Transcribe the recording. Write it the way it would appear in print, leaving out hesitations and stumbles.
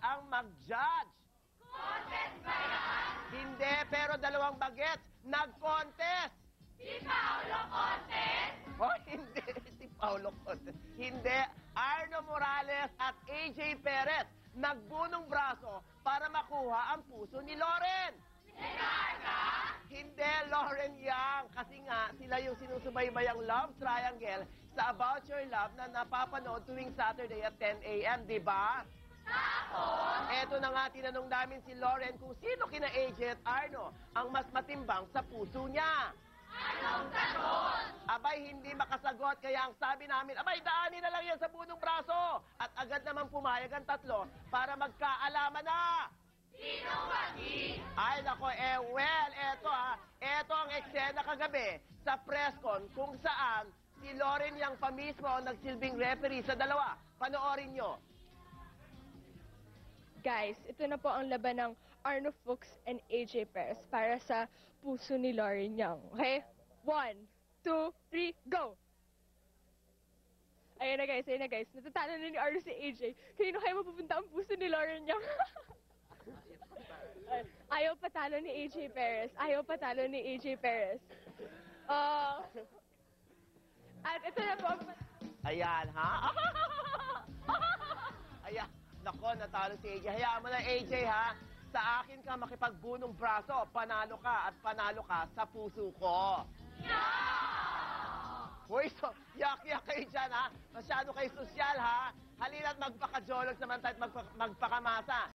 ang mag-judge. Contest ba yan? Hindi, pero dalawang bagets. Nag-contest. Si Paolo Contest? Oh, hindi. Si Paolo Contest. Hindi. Arno Morales at AJ Perez nagbunong braso para makuha ang puso ni Loren. Enarca? Hindi, Loren Yang. Kasi nga, sila yung sinusubaybayang love triangle sa About Your Love na napapanood tuwing Saturday at 10 a.m., di ba? Tapos? Eto na nga, tinanong namin si Loren kung sino kina AJ at Arno ang mas matimbang sa puso niya. Anong sagot? Abay, hindi makasagot, kaya ang sabi namin, abay, daanin na lang yan sa bunong braso. At agad naman pumayag ang tatlo para magkaalaman na. Sino wagi? Ay, nako, well, eto ang eksena kagabi sa press con kung saan si Loren Yang pa mismo ang nagsilbing referee sa dalawa. Panoorin nyo. Guys, ito na po ang laban ng Arno Fuchs and AJ Perez para sa puso ni Loren Yang. Okay? 1, 2, 3, go! Ayun na guys. Natatalo na ni Arno si AJ. Kanino kayo mapupunta ang puso ni Loren Yang? Ayaw patalo ni AJ Perez. At ito na po. Ayan, ha? Ayan. Nako, natalo si AJ. Hayaan mo na, AJ, ha? Sa akin ka makipagbunong braso. Panalo ka at panalo ka sa puso ko. Hoy, so, yak-yak kayo dyan, ha? Masyado kayo sosyal, ha? Halina't magpakajolog naman tayo at magpakamasa.